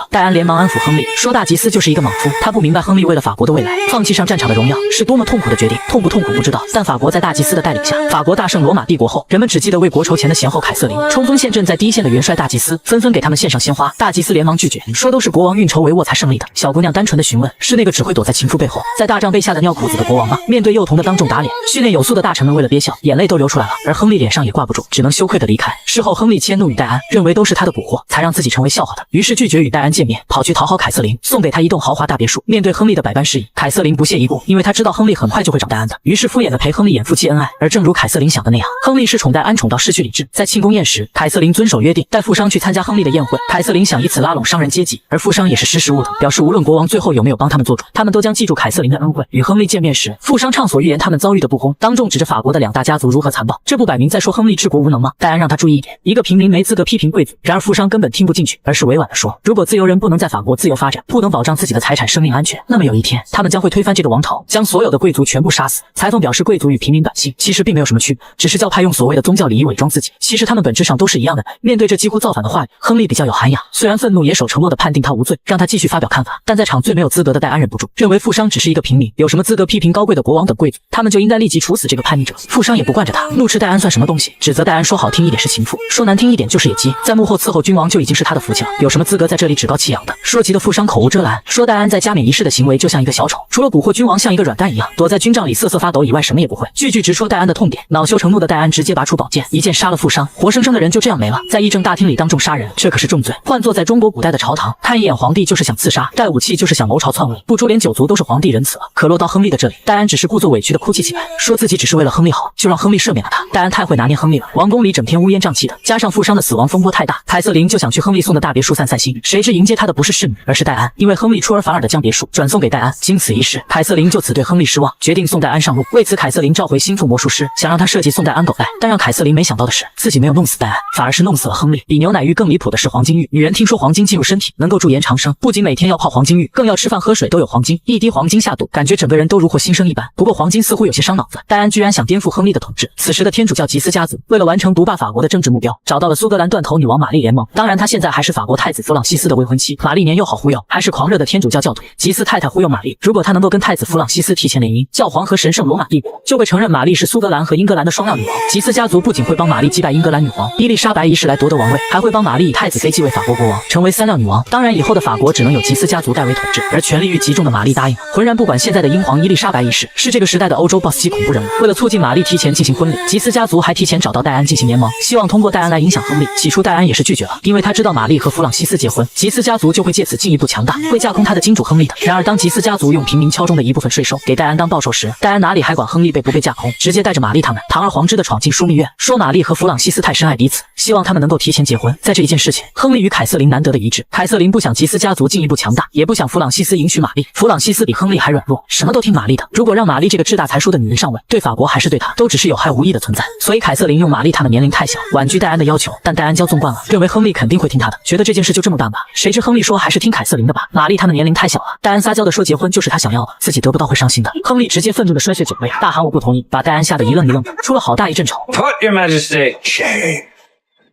戴安连忙安抚亨利，说大吉斯就是一个莽夫，他不明白亨利为了法国的未来放弃上战场的荣耀是多么痛苦的决定，痛不痛苦不知道，但法国在大吉斯的带领下，法国大胜罗马帝国后，人们只记得为国筹钱的贤后凯瑟琳，冲锋陷阵在第一线的元帅大祭司纷纷给他们献上鲜花，大祭司连忙拒绝，说都是国王运筹帷幄才胜利的。小姑娘单纯的询问，是那个只会躲在情妇背后，在大帐被吓得尿裤子的国王吗？面对幼童的当众打脸，训练有素的大臣们为了憋笑，眼泪都流出来了，而亨利脸上也挂不住，只能羞愧的离开。事后亨利迁怒于戴安，认为都是他的蛊惑才让自己成为笑话的，于是拒绝与戴安见面，跑去讨好凯瑟琳，送给他一栋豪华大别墅。面对亨利的百般示意，凯瑟琳不屑一顾，因为他知道亨利很快就会找戴安的，于是敷衍的陪亨利演夫妻恩爱。而正如凯瑟琳想的那样，亨利是宠戴安宠到失去理智。在庆功宴时，凯瑟琳遵守约定，带富商去参加亨利的宴会。凯瑟琳想以此拉拢商人阶级，而富商也是识时务的，表示无论国王最后有没有帮他们做主，他们都将记住凯瑟琳的恩惠。与亨利见面时，富商畅所欲言他们遭遇的不公，当众指着法国的两大家族如何残暴，这不摆明在说亨利治国无能吗？戴安让他注意一点，一个平民没资格批评贵族。然而富商根本听不进去，而是委婉地说，如果自由人不能在法国自由发展，不能保障自己的财产生命安全，那么有一天他们将会推翻这个王朝，将所有的贵族全部杀死。裁缝表示，贵族与平民百姓其实并没有什么区别，只是教派用所谓的宗教礼仪伪装自己，其实他们本质上都是一样的。面对这几乎造反的话语，亨利比较有涵养，虽然愤怒也守承诺的判定他无罪，让他继续发表看法，但在场最没有资格的戴安忍不住，认为富商只是一个平民，有什么资格批评高贵的国王等贵族，他们就应该立即处死这个叛逆者。富商也不惯着他，怒斥戴安算什么东西，指责戴安说好听一点是情妇，说难听一点就是野鸡，在幕后伺候君王就已经是他的福气了，有什么资格在这里趾高气扬的？说急的富商口无遮拦，说戴安在加冕仪式的行为就像一个小丑，除了蛊惑君王像一个软蛋一样躲在军帐里瑟瑟发抖以外什么也不会，句句直说戴安的痛点。恼羞成怒的戴安直接拔出宝剑，一剑杀了富商，活生生的人就这样没了。在议政大厅里当众杀人，这可是重罪，换作在中国古代的朝堂，看一眼皇帝就是想刺杀，带武器就是想谋朝篡位，不株连九族都是皇帝仁慈了。可落到亨利的这里，戴安只是故作委屈的哭泣起来，说自己只是为了亨利好，就让亨利赦免了他。戴安太会拿捏亨利了，王宫里整天乌烟瘴气的，加上富商的死亡风波太大，凯瑟琳就想去亨利送的大别墅散散心，谁知营接他的不是侍女，而是戴安，因为亨利出尔反尔的将别墅转送给戴安。经此一事，凯瑟琳就此对亨利失望，决定送戴安上路。为此，凯瑟琳召回心腹魔术师，想让他设计送戴安狗带。但让凯瑟琳没想到的是，自己没有弄死戴安，反而是弄死了亨利。比牛奶浴更离谱的是黄金浴。女人听说黄金进入身体能够驻颜长生，不仅每天要泡黄金浴，更要吃饭喝水都有黄金，一滴黄金下肚，感觉整个人都如获新生一般。不过黄金似乎有些伤脑子，戴安居然想颠覆亨利的统治。此时的天主教吉斯家族为了完成独霸法国的政治目标，找到了苏格兰断头女王玛丽联盟。当然，她现在还是法国太子弗朗西斯的未婚妻。玛丽年幼好忽悠，还是狂热的天主教教徒。吉斯太太忽悠玛丽，如果她能够跟太子弗朗西斯提前联姻，教皇和神圣罗马帝国就会承认玛丽是苏格兰和英格兰的双料女王。吉斯家族不仅会帮玛丽击败英格兰女皇伊丽莎白一世来夺得王位，还会帮玛丽以太子妃继位法国国王，成为三料女王。当然，以后的法国只能有吉斯家族代为统治。而权力欲极重的玛丽答应，浑然不管现在的英皇伊丽莎白一世是这个时代的欧洲 boss 级恐怖人物。为了促进玛丽提前进行婚礼，吉斯家族还提前找到戴安进行联盟，希望通过戴安来影响亨利。起初戴安也是拒绝了，因为他知道玛丽和弗朗西斯结婚，吉斯家族就会借此进一步强大，会架空他的金主亨利的。然而当吉斯家族用平民敲钟的一部分税收给戴安当报酬时，戴安哪里还管亨利被不被架空，直接带着玛丽他们堂而皇之的闯进枢密院，说玛丽和弗朗西斯太深爱彼此，希望他们能够提前结婚。在这一件事情，亨利与凯瑟琳难得的一致。凯瑟琳不想吉斯家族进一步强大，也不想弗朗西斯迎娶玛丽。弗朗西斯比亨利还软弱，什么都听玛丽的。如果让玛丽这个志大才疏的女人上位，对法国还是对他，都只是有害无益的存在。所以凯瑟琳用玛丽他们年龄太小，婉拒戴安的要求。但戴安骄纵惯了，认为亨利肯定会听他的，觉得这件事就这么办吧。谁知亨利说还是听凯瑟琳的吧，玛丽他们年龄太小了。戴安撒娇的说结婚就是他想要的，自己得不到会伤心的。亨利直接愤怒的摔碎酒杯，大喊我不同意，把戴安吓得一愣一愣的，出了好大一阵丑。What, Your Majesty? Shame.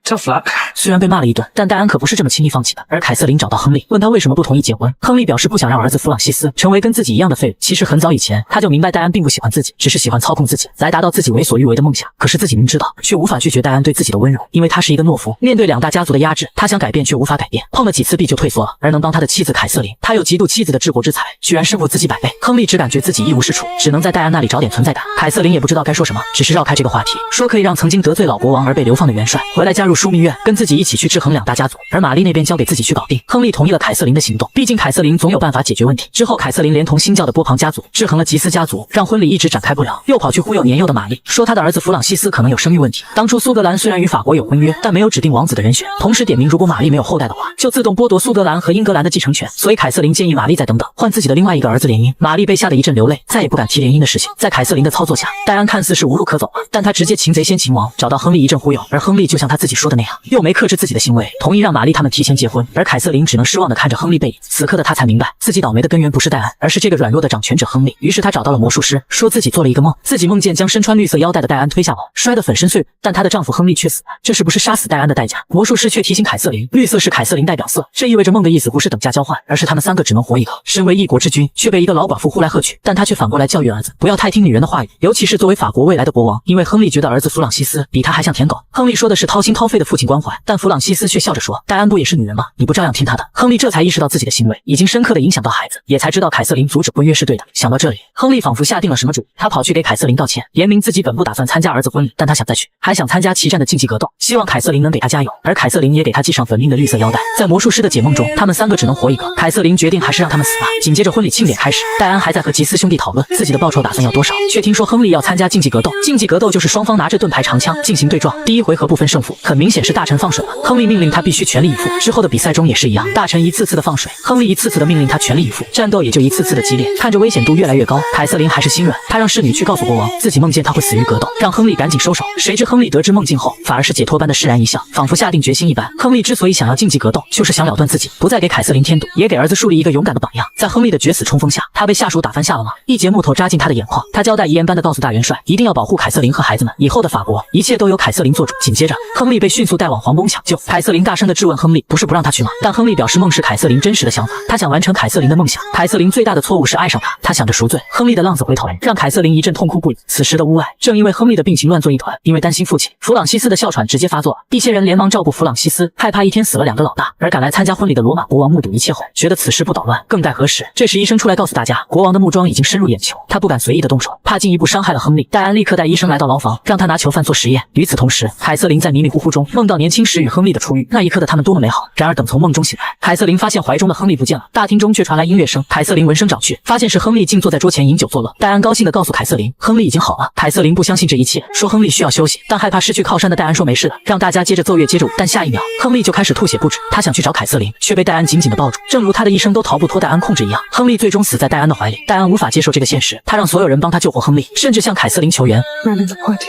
Tough luck. 虽然被骂了一顿，但戴安可不是这么轻易放弃的。而凯瑟琳找到亨利，问他为什么不同意结婚。亨利表示不想让儿子弗朗西斯成为跟自己一样的废物。其实很早以前他就明白戴安并不喜欢自己，只是喜欢操控自己，来达到自己为所欲为的梦想。可是自己明知道，却无法拒绝戴安对自己的温柔，因为他是一个懦夫。面对两大家族的压制，他想改变却无法改变，碰了几次壁就退缩了。而能当他的妻子凯瑟琳，他又嫉妒妻子的治国之才，居然胜过自己100倍。亨利只感觉自己一无是处，只能在戴安那里找点存在感。凯瑟琳也不知道该说什么，只是绕开这个话题，说可以让曾经得罪老国王而被流放的元帅回来加入枢密院，跟自己一起去制衡两大家族，而玛丽那边交给自己去搞定。亨利同意了凯瑟琳的行动，毕竟凯瑟琳总有办法解决问题。之后凯瑟琳连同新教的波旁家族制衡了吉斯家族，让婚礼一直展开不了，又跑去忽悠年幼的玛丽，说他的儿子弗朗西斯可能有生育问题。当初苏格兰虽然与法国有婚约，但没有指定王子的人选，同时点名如果玛丽没有后代的话，就自动剥夺苏格兰和英格兰的继承权。所以凯瑟琳建议玛丽再等等，换自己的另外一个儿子联姻。玛丽被吓得一阵流泪，再也不敢提联姻的事情。在凯瑟琳的操作下，戴安看似是无路可走了，但他直接擒贼先擒王，找到亨利一阵忽悠。而亨利就像他自己说的那样，又没克制自己的行为，同意让玛丽他们提前结婚。而凯瑟琳只能失望地看着亨利背影。此刻的他才明白，自己倒霉的根源不是戴安，而是这个软弱的掌权者亨利。于是他找到了魔术师，说自己做了一个梦，自己梦见将身穿绿色腰带的戴安推下楼，摔得粉身碎骨，但她的丈夫亨利却死了。这是不是杀死戴安的代价？魔术师却提醒凯瑟琳，绿色是凯瑟琳代表色，这意味着梦的意思不是等价交换，而是他们3个只能活一个。身为一国之君，却被一个老寡妇呼来喝去，但他却反过来教育儿子不要太听女人的话语，尤其是作为法国未来的国王。因为亨利觉得儿子弗朗西斯比他还像舔狗。亨利说的是掏心掏肺的父亲关怀，但弗朗西斯却笑着说，戴安不也是女人吗？你不照样听她的？亨利这才意识到自己的行为已经深刻地影响到孩子，也才知道凯瑟琳阻止婚约是对的。想到这里，亨利仿佛下定了什么主意，他跑去给凯瑟琳道歉，言明自己本不打算参加儿子婚礼，但他想再去，还想参加旗战的竞技格斗，希望凯瑟琳能给他加油。而凯瑟琳也给他系上粉印的绿色腰带。在魔术师的解梦中，他们3个只能活一个，凯瑟琳决定还是让他们死吧。紧接着婚礼庆典开始，戴安还在和吉斯兄弟讨论自己的报酬打算要多少，却听说亨利要参加竞技格斗。竞技格斗就是双方拿着盾牌长枪进行对撞，第一回合不分胜负，很明显是大臣放水了。亨利命令他必须全力以赴，之后的比赛中也是一样，大臣一次次的放水，亨利一次次的命令他全力以赴，战斗也就一次次的激烈。看着危险度越来越高，凯瑟琳还是心软，她让侍女去告诉国王自己梦见他会死于格斗，让亨利赶紧收手。谁知亨利得知梦境后，反而是解脱般的释然一笑，仿佛下定决心一般。亨利之所以想要竞技格斗，就是想了断自己，不再给凯瑟琳添堵，也给儿子树立一个勇敢的榜样。在亨利的决死冲锋下，他被下属打翻下了马，一节木头扎进他的眼眶。他交代遗言般的告诉大元帅，一定要保护凯瑟琳和孩子们，以后的法国一切都由凯瑟琳做主。紧接着，亨利被迅速带往皇宫抢救。凯瑟琳大声地质问亨利，不是不让他去吗？但亨利表示梦是凯瑟琳真实的想法，他想完成凯瑟琳的梦想。凯瑟琳最大的错误是爱上他，他想着赎罪。亨利的浪子回头让凯瑟琳一阵痛哭不已。此时的屋外，正因为亨利的病情乱作一团，因为担心父亲弗朗西斯的哮喘直接发作，一些人连忙照顾弗朗西斯，害怕一天死了2个老大。而赶来参加婚礼的罗马国王目睹一切后，觉得此事不捣乱更待何时？这时医生出来告诉大家，国王的木桩已经深入眼球，他不敢随意的动手，怕进一步伤害了亨利。戴安立刻带医生来到牢房，让他拿囚犯做实验。与此同时，凯瑟琳在迷迷糊糊中中，梦到年轻时与亨利的初遇，那一刻的他们多么美好。然而等从梦中醒来，凯瑟琳发现怀中的亨利不见了，大厅中却传来音乐声。凯瑟琳闻声找去，发现是亨利竟坐在桌前饮酒作乐。戴安高兴地告诉凯瑟琳，亨利已经好了。凯瑟琳不相信这一切，说亨利需要休息，但害怕失去靠山的戴安说没事的，让大家接着奏乐接着舞。但下一秒，亨利就开始吐血不止。他想去找凯瑟琳，却被戴安紧紧地抱住，正如他的一生都逃不脱戴安控制一样。亨利最终死在戴安的怀里。戴安无法接受这个现实，他让所有人帮他救活亨利，甚至向凯瑟琳求援。Remember the party.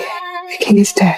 The king is dead.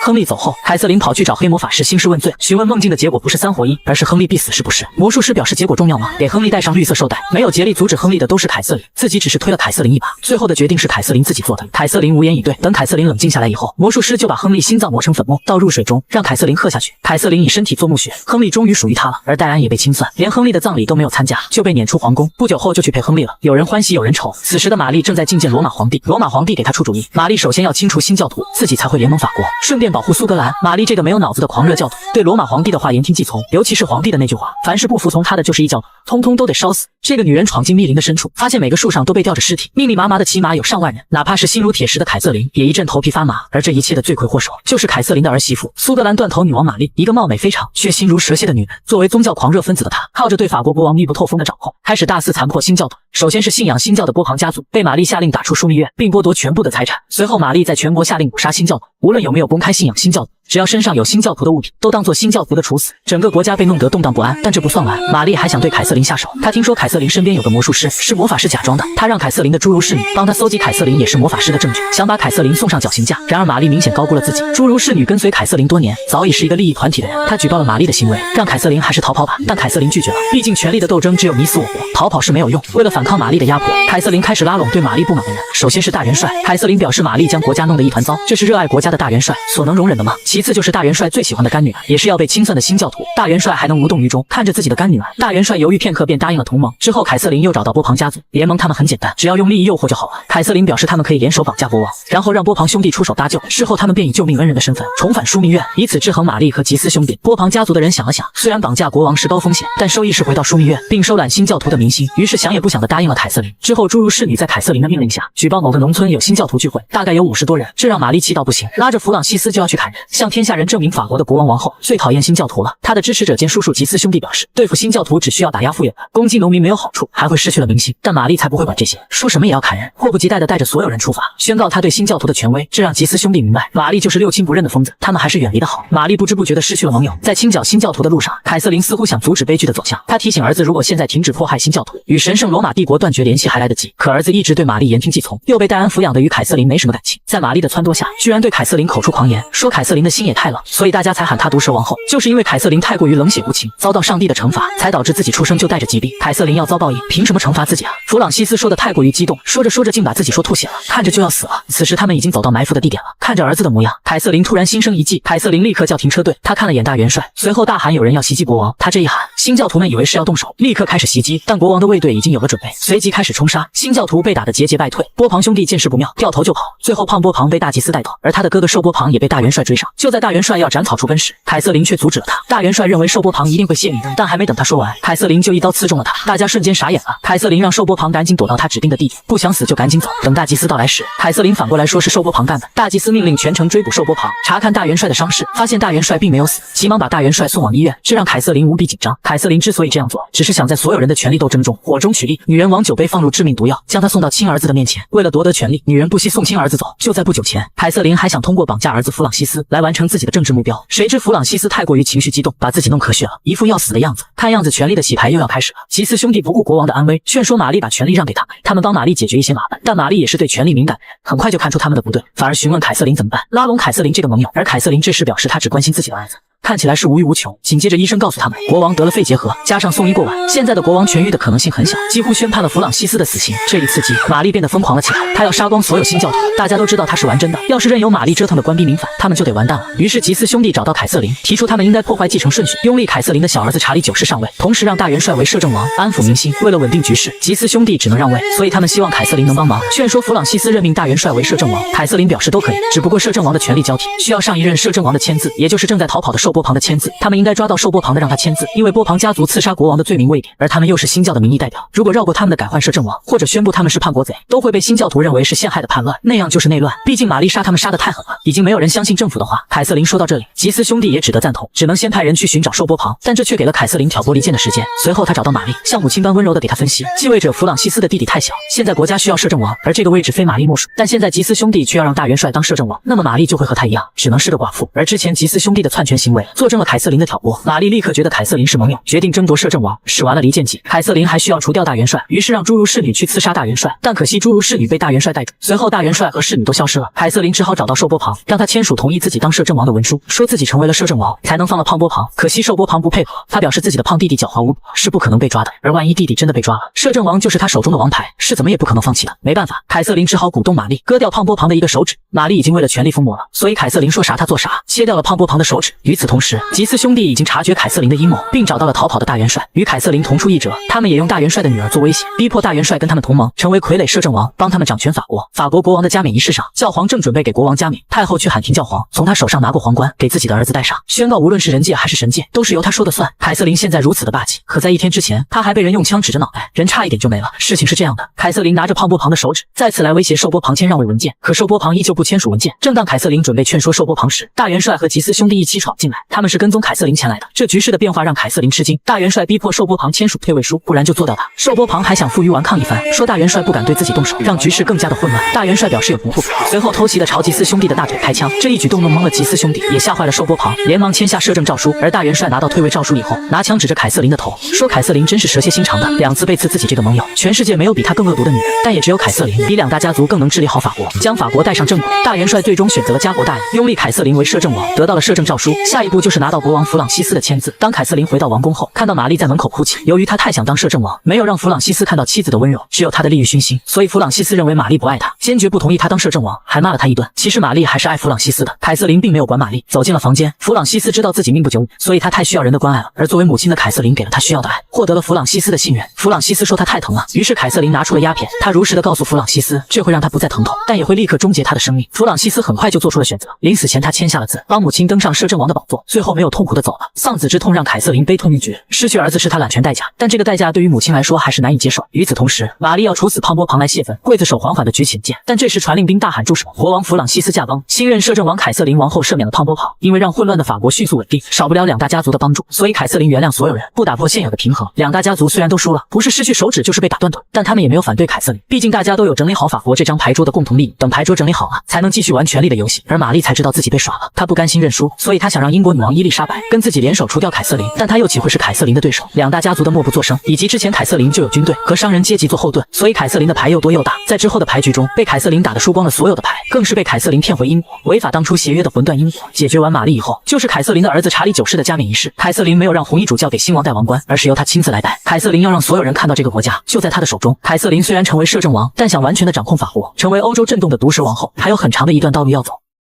亨利走后，凯瑟琳跑去找黑魔法师兴师问罪，询问梦境的结果不是3活1，而是亨利必死是不是？魔术师表示结果重要吗？给亨利戴上绿色绶带。没有竭力阻止亨利的都是凯瑟琳，自己只是推了凯瑟琳一把。最后的决定是凯瑟琳自己做的。凯瑟琳无言以对。等凯瑟琳冷静下来以后，魔术师就把亨利心脏磨成粉末，倒入水中，让凯瑟琳喝下去。凯瑟琳以身体做墓穴，亨利终于属于他了。而戴安也被清算，连亨利的葬礼都没有参加，就被撵出皇宫。不久后就去陪亨利了。有人欢喜有人愁。此时的玛丽正在觐见罗马皇帝，罗马皇帝给他出主意，玛丽首先要清除新教徒，自己才会联盟法国，顺便保护苏格兰。玛丽这个没有脑子的狂热教徒，对罗马皇帝的话言听计从，尤其是皇帝的那句话，凡是不服从他的就是异教徒，通通都得烧死。这个女人闯进密林的深处，发现每个树上都被吊着尸体，密密麻麻的起码有上万人，哪怕是心如铁石的凯瑟琳也一阵头皮发麻。而这一切的罪魁祸首就是凯瑟琳的儿媳妇苏格兰断头女王玛丽，一个貌美非常却心如蛇蝎的女人。作为宗教狂热分子的她，靠着对法国国王密不透风的掌控，开始大肆残破新教徒。首先是信仰新教的波旁家族，被玛丽下令打出枢密院，并剥夺全部的财产。随后玛丽在全国下令捕杀新教徒，无论有没有公开信仰新教徒，只要身上有新教徒的物品，都当作新教徒的处死。整个国家被弄得动荡不安。但这不算完，玛丽还想对凯瑟琳下手。她听说凯瑟琳身边有个魔术师，是魔法师假装的，她让凯瑟琳的侏儒侍女帮她搜集凯瑟琳也是魔法师的证据，想把凯瑟琳送上绞刑架。然而玛丽明显高估了自己，侏儒侍女跟随凯瑟琳多年，早已是一个利益团体的人。她举报了玛丽的行为，让凯瑟琳还是逃跑吧。但凯瑟琳拒绝了，毕竟权力的斗争只有你死我活，逃跑是没有用。为了反抗玛丽的压迫，凯瑟琳开始拉拢对玛丽不满的人。首先是大元帅，凯瑟琳表示玛丽将国家弄得一团糟，这是热爱国家的大元帅所能容忍的吗？其次就是大元帅最喜欢的干女儿，也是要被清算的新教徒。大元帅还能无动于衷，看着自己的干女儿。大元帅犹豫片刻便答应了同盟。之后凯瑟琳又找到波旁家族，联盟他们很简单，只要用利益诱惑就好了。凯瑟琳表示他们可以联手绑架国王，然后让波旁兄弟出手搭救。事后他们便以救命恩人的身份重返枢密院，以此制衡玛丽和吉斯兄弟。波旁家族的人想了想，虽然绑架国王是高风险，但收益是回到枢密院并收揽新教徒的民心，于是想也不想地答应了凯瑟琳。之后侏儒侍女在凯瑟琳的命令下举报某个农村有新教徒聚会，大概有50多人，这让玛丽气到不行，拉着弗朗西斯就要去砍人，向天下人证明法国的国王王后最讨厌新教徒了。他的支持者兼叔叔吉斯兄弟表示，对付新教徒只需要打压富有的，攻击农民没有好处，还会失去了民心。但玛丽才不会管这些，说什么也要砍人，迫不及待地带着所有人出发，宣告他对新教徒的权威。这让吉斯兄弟明白，玛丽就是六亲不认的疯子，他们还是远离的好。玛丽不知不觉地失去了盟友。在清剿新教徒的路上，凯瑟琳似乎想阻止悲剧的走向。她提醒儿子，如果现在停止迫害新教徒，与神圣罗马帝国断绝联系还来得及。可儿子一直对玛丽言听计从，又被戴安抚养的与凯瑟琳没什么感情，在玛丽的撺掇下，居然对凯瑟琳口出狂言，说凯瑟琳的心也太冷，所以大家才喊她毒舌王后。就是因为凯瑟琳太过于冷血无情，遭到上帝的惩罚，才导致自己出生就带着疾病。凯瑟琳要遭报应，凭什么惩罚自己啊？弗朗西斯说的太过于激动，说着说着竟把自己说吐血了，看着就要死了。此时他们已经走到埋伏的地点了，看着儿子的模样，凯瑟琳突然心生一计。凯瑟琳立刻叫停车队，他看了眼大元帅，随后大喊有人要袭击国王。他这一喊，新教徒们以为是要动手，立刻开始袭击，但国王的卫队已经有了准备，随即开始冲杀。新教徒被打得节节败退，波旁兄弟见势不妙，掉头就跑。最后胖波旁被大祭司带走，而他的哥哥瘦波旁也被大元帅追上。就在大元帅要斩草除根时，凯瑟琳却阻止了他。大元帅认为瘦波旁一定会泄密，但还没等他说完，凯瑟琳就一刀刺中了他。大家瞬间傻眼了。凯瑟琳让瘦波旁赶紧躲到他指定的地点，不想死就赶紧走。等大祭司到来时，凯瑟琳反过来说是瘦波旁干的。大祭司命令全城追捕瘦波旁，查看大元帅的伤势，发现大元帅并没有死，急忙把大元帅送往医院，这让凯瑟琳无比紧张。凯瑟琳之所以这样做，只是想在所有人的权力斗争中火中取栗。女人往酒杯放入致命毒药，将他送到亲儿子的面前。为了夺得权力，女人不惜送亲儿子走。就在不久前，凯瑟琳还想通过绑架儿子弗朗西斯来完成自己的政治目标，谁知弗朗西斯太过于情绪激动，把自己弄咳血了，一副要死的样子。看样子权力的洗牌又要开始了。吉斯兄弟不顾国王的安危，劝说玛丽把权力让给他们，他们帮玛丽解决一些麻烦。但玛丽也是对权力敏感的人，很快就看出他们的不对，反而询问凯瑟琳怎么办，拉拢凯瑟琳这个盟友。而凯瑟琳这时表示她只关心自己的儿子，看起来是无欲无求。紧接着医生告诉他们，国王得了肺结核，加上送医过晚，现在的国王痊愈的可能性很小，几乎宣判了弗朗西斯的死刑。这一刺激，玛丽变得疯狂了起来，她要杀光所有新教徒。大家都知道她是玩真的，要是任由玛丽折腾的官逼民反，他们就得完蛋了。于是吉斯兄弟找到凯瑟琳，提出他们应该破坏继承顺序，拥立凯瑟琳的小儿子查理9世上位，同时让大元帅为摄政王，安抚民心。为了稳定局势，吉斯兄弟只能让位，所以他们希望凯瑟琳能帮忙，劝说弗朗西斯任命大元帅为摄政王。凯瑟琳表示都可以，只不过摄政王的权力交替需要上一任摄政王的签字，也就是正在逃跑的瘦波波旁的签字，他们应该抓到受波旁的让他签字，因为波旁家族刺杀国王的罪名未典，而他们又是新教的民意代表，如果绕过他们的改换摄政王，或者宣布他们是叛国贼，都会被新教徒认为是陷害的叛乱，那样就是内乱。毕竟玛丽杀他们杀得太狠了，已经没有人相信政府的话。凯瑟琳说到这里，吉斯兄弟也只得赞同，只能先派人去寻找受波旁，但这却给了凯瑟琳挑拨离间的时间。随后他找到玛丽，像母亲般温柔地给他分析，继位者弗朗西斯的弟弟太小，现在国家需要摄政王，而这个位置非玛丽莫属。但现在吉斯兄弟却要让大元帅当摄政王，那么玛丽就会和他一样，只能是个寡妇。而之前吉斯兄弟的篡权行为，作证了凯瑟琳的挑拨。玛丽立刻觉得凯瑟琳是盟友，决定争夺摄政王。使完了离间计，凯瑟琳还需要除掉大元帅，于是让侏儒侍女去刺杀大元帅，但可惜侏儒侍女被大元帅带住。随后大元帅和侍女都消失了，凯瑟琳只好找到受波旁，让他签署同意自己当摄政王的文书，说自己成为了摄政王，才能放了胖波旁。可惜受波旁不配合，他表示自己的胖弟弟狡猾无比，是不可能被抓的。而万一弟弟真的被抓了，摄政王就是他手中的王牌，是怎么也不可能放弃的。没办法，凯瑟琳只好鼓动玛丽割掉胖波旁的一个手指。玛丽已经为了权力疯魔了，所以凯瑟琳说啥他做啥，切掉了胖波旁的手指。与此同时，吉斯兄弟已经察觉凯瑟琳的阴谋，并找到了逃跑的大元帅，与凯瑟琳同出一辙。他们也用大元帅的女儿做威胁，逼迫大元帅跟他们同盟，成为傀儡摄政王，帮他们掌权法国。法国国王的加冕仪式上，教皇正准备给国王加冕，太后却喊停教皇，从他手上拿过皇冠，给自己的儿子戴上，宣告无论是人界还是神界，都是由他说的算。凯瑟琳现在如此的霸气，可在1天之前，他还被人用枪指着脑袋，人差一点就没了。事情是这样的，凯瑟琳拿着胖波旁的手指，再次来威胁受波旁签让位文件，可受波旁依旧不签署文件。正当凯瑟琳准备劝说受波旁时，大元帅和吉斯兄弟一起闯进来，他们是跟踪凯瑟琳前来的。这局势的变化让凯瑟琳吃惊，大元帅逼迫受波旁签署退位书，不然就做掉他。受波旁还想负隅顽抗一番，说大元帅不敢对自己动手，让局势更加的混乱。大元帅表示有不服，随后偷袭的朝吉斯兄弟的大腿开枪，这一举动弄懵了吉斯兄弟，也吓坏了受波旁，连忙签下摄政诏书。而大元帅拿到退位诏书以后，拿枪指着凯瑟琳的头，说凯瑟琳真是蛇蝎心肠的，2次背刺自己这个盟友，全世界没有比他更恶毒的女人，但也只有凯瑟琳比2大家族更能治理好法国，将法国带上正轨。大元帅最终选择了家国大义，拥立凯瑟琳为摄政王，得到了摄政诏书。下一步就是拿到国王弗朗西斯的签字。当凯瑟琳回到王宫后，看到玛丽在门口哭泣，由于他太想当摄政王，没有让弗朗西斯看到妻子的温柔，只有他的利欲熏心，所以弗朗西斯认为玛丽不爱他，坚决不同意他当摄政王，还骂了他一顿。其实玛丽还是爱弗朗西斯的，凯瑟琳并没有管玛丽，走进了房间。弗朗西斯知道自己命不久矣，所以他太需要人的关爱了，而作为母亲的凯瑟琳给了他需要的爱，获得了弗朗西斯的信任。弗朗西斯说他太疼了，于是凯瑟琳拿出了鸦片，他如实的告诉弗朗西斯，这会让他不再疼痛，但也会立刻终结他的生命。弗朗西斯很快就做出了选择，临死前他签下了字，帮母亲登上摄政王的宝座，最后没有痛苦的走了。丧子之痛让凯瑟琳悲痛欲绝，失去儿子是他揽权代价，但这个代价对于母亲来说还是难以接受。与此同时，玛丽要处死胖波旁来泄愤，刽子手缓缓地举起剑，但这时传令兵大喊住手，国王弗朗西斯驾崩，新任摄政王凯瑟琳王后赦免了胖波旁，因为让混乱的法国迅速稳定，少不了2大家族的帮助，所以凯瑟琳原谅所有人，不打破现有的平衡。2大家族虽然都输了，不是失去手指就是被打断腿，但他们也没有反对凯瑟琳，毕竟大家都有整理好法国这张牌桌的共同利益，等牌桌整理好了，才能继续玩权力的游戏。而玛丽才知道自己被耍了，她不甘心认输，所以她想让英国女王伊丽莎白跟自己联手除掉凯瑟琳，但她又岂会是凯瑟琳的对手？2大家族的默不作声，以及之前凯瑟琳就有军队和商人阶级做后盾，所以凯瑟琳的牌又多又大。在之后的牌局中，被凯瑟琳打得输光了所有的牌，更是被凯瑟琳骗回英国，违反当初协约的魂断英国。解决完玛丽以后，就是凯瑟琳的儿子查理9世的加冕仪式。凯瑟琳没有让红衣主教给新王戴王冠，而是由他亲自来戴。凯瑟琳要让所有人看到这个国家就在他的手中。凯瑟琳虽然成为摄政王，但想完全的掌控法国，成为欧洲震动的毒舌王后，还有很长的一段道路要走。